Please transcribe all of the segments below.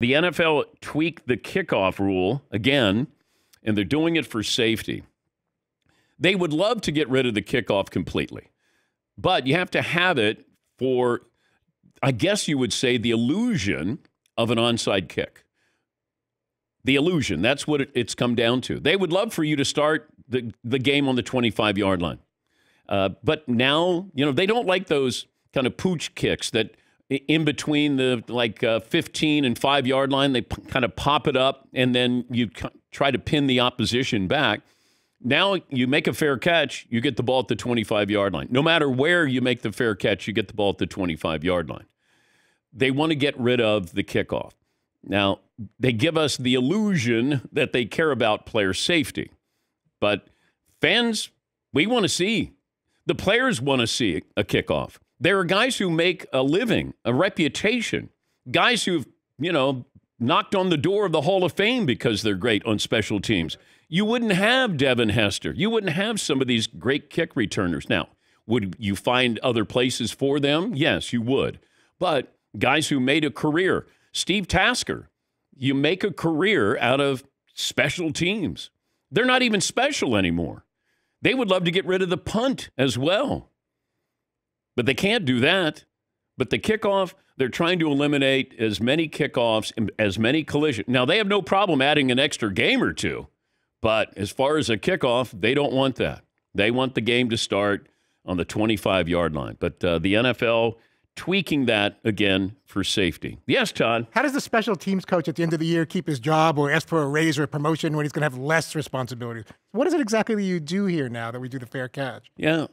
The NFL tweaked the kickoff rule again, and they're doing it for safety. They would love to get rid of the kickoff completely, but you have to have it for, I guess you would say, the illusion of an onside kick. The illusion, that's what it's come down to. They would love for you to start the game on the 25-yard line. But now, they don't like those kind of pooch kicks that in between the 15 and 5-yard line, they kind of pop it up, and then you try to pin the opposition back. Now you make a fair catch, you get the ball at the 25-yard line. No matter where you make the fair catch, you get the ball at the 25-yard line. They want to get rid of the kickoff. Now, they give us the illusion that they care about player safety. But fans, we want to see. The players want to see a kickoff. There are guys who make a living, a reputation, guys who've, knocked on the door of the Hall of Fame because they're great on special teams. You wouldn't have Devin Hester. You wouldn't have some of these great kick returners. Now, would you find other places for them? Yes, you would. But guys who made a career, Steve Tasker, you make a career out of special teams. They're not even special anymore. They would love to get rid of the punt as well. But they can't do that. But the kickoff, they're trying to eliminate as many kickoffs and as many collisions. Now, they have no problem adding an extra game or two. But as far as a kickoff, they don't want that. They want the game to start on the 25-yard line. But the NFL tweaking that again for safety. Yes, Todd? How does the special teams coach at the end of the year keep his job or ask for a raise or a promotion when he's going to have less responsibilities? What is it exactly that you do here now that we do the fair catch? Yeah,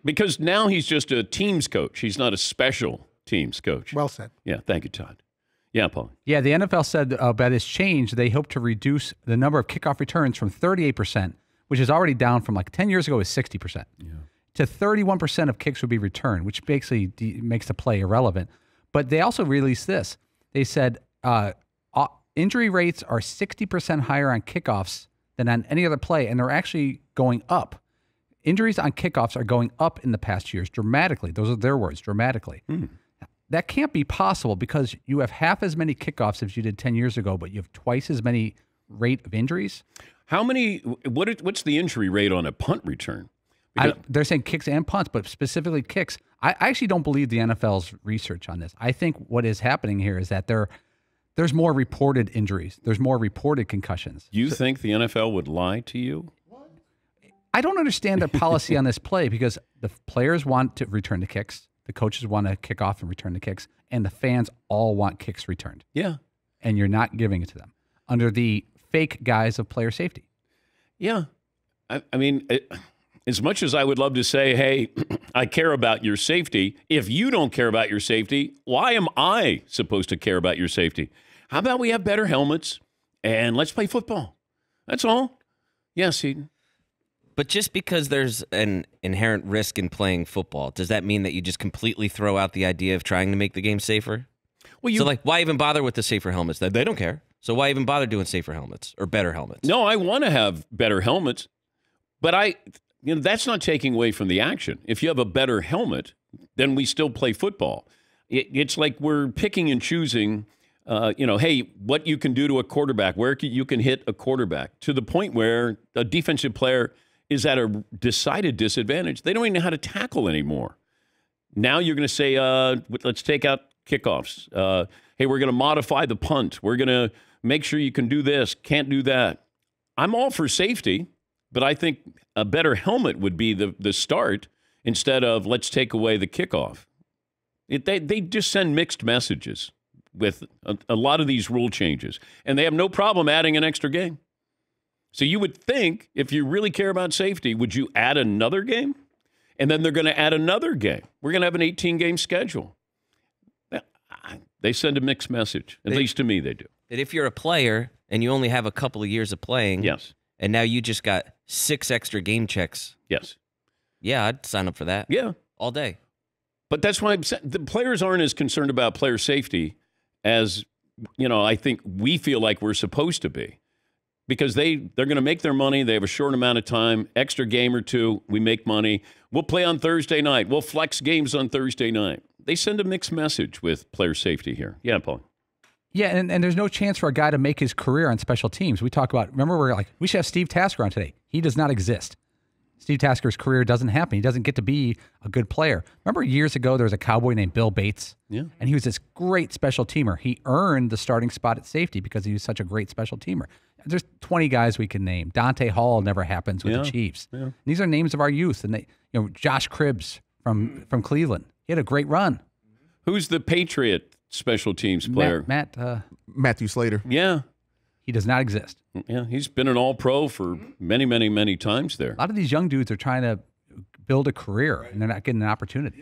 because now he's just a teams coach. He's not a special teams coach. Well said. Yeah, thank you, Todd. Yeah, Paul. Yeah, the NFL said by this change, they hope to reduce the number of kickoff returns from 38%, which is already down from 10 years ago, is 60%. Yeah. To 31% of kicks would be returned, which basically makes the play irrelevant. But they also released this. They said injury rates are 60% higher on kickoffs than on any other play, and they're actually going up. Injuries on kickoffs are going up in the past years dramatically. Those are their words, dramatically. That can't be possible because you have half as many kickoffs as you did 10 years ago, but you have twice as many rate of injuries. How many? What's the injury rate on a punt return? They're saying kicks and punts, but specifically kicks. I actually don't believe the NFL's research on this. I think what is happening here is that there's more reported injuries. There's more reported concussions. You think the NFL would lie to you? I don't understand their policy on this play because the players want to return the kicks, the coaches want to kick off and return the kicks, and the fans all want kicks returned. Yeah. And you're not giving it to them under the fake guise of player safety. Yeah. I mean, as much as I would love to say, hey, I care about your safety, if you don't care about your safety, why am I supposed to care about your safety? How about we have better helmets and let's play football? That's all. Yes, Eden. But just because there's an inherent risk in playing football, does that mean that you just completely throw out the idea of trying to make the game safer? Well, so, why even bother with the safer helmets? They don't care. So why even bother doing safer helmets or better helmets? No, I want to have better helmets, but that's not taking away from the action. If you have a better helmet, then we still play football. It's like we're picking and choosing, hey, what you can do to a quarterback, where you can hit a quarterback, to the point where a defensive player is at a decided disadvantage. They don't even know how to tackle anymore. Now you're going to say, let's take out kickoffs. Hey, we're going to modify the punt. We're going to make sure you can do this, can't do that. I'm all for safety, but I think a better helmet would be the start instead of let's take away the kickoff. They just send mixed messages with a lot of these rule changes, and they have no problem adding an extra game. So you would think, if you really care about safety, would you add another game? And then they're going to add another game. We're going to have an 18-game schedule. They send a mixed message. At least to me, they do. That if you're a player and you only have a couple of years of playing, yes, and now you just got 6 extra game checks. Yes. Yeah, I'd sign up for that. Yeah. All day. But that's why the players aren't as concerned about player safety as, I think we feel like we're supposed to be. Because they're going to make their money. They have a short amount of time, extra game or two. We make money. We'll play on Thursday night. We'll flex games on Thursday night. They send a mixed message with player safety here. Yeah, Paul. Yeah, and there's no chance for a guy to make his career on special teams. We talk about, remember, we're like, we should have Steve Tasker on today. He does not exist. Steve Tasker's career doesn't happen. He doesn't get to be a good player. Remember years ago, there was a cowboy named Bill Bates? Yeah. And he was this great special teamer. He earned the starting spot at safety because he was such a great special teamer. There's 20 guys we can name. Dante Hall never happens with the Chiefs. Yeah. These are names of our youth. And Josh Cribbs from Cleveland. He had a great run. Who's the Patriot special teams player? Matthew Slater. Yeah. He does not exist. Yeah, he's been an all-pro for many, many, many times there. A lot of these young dudes are trying to build a career, and they're not getting an opportunity.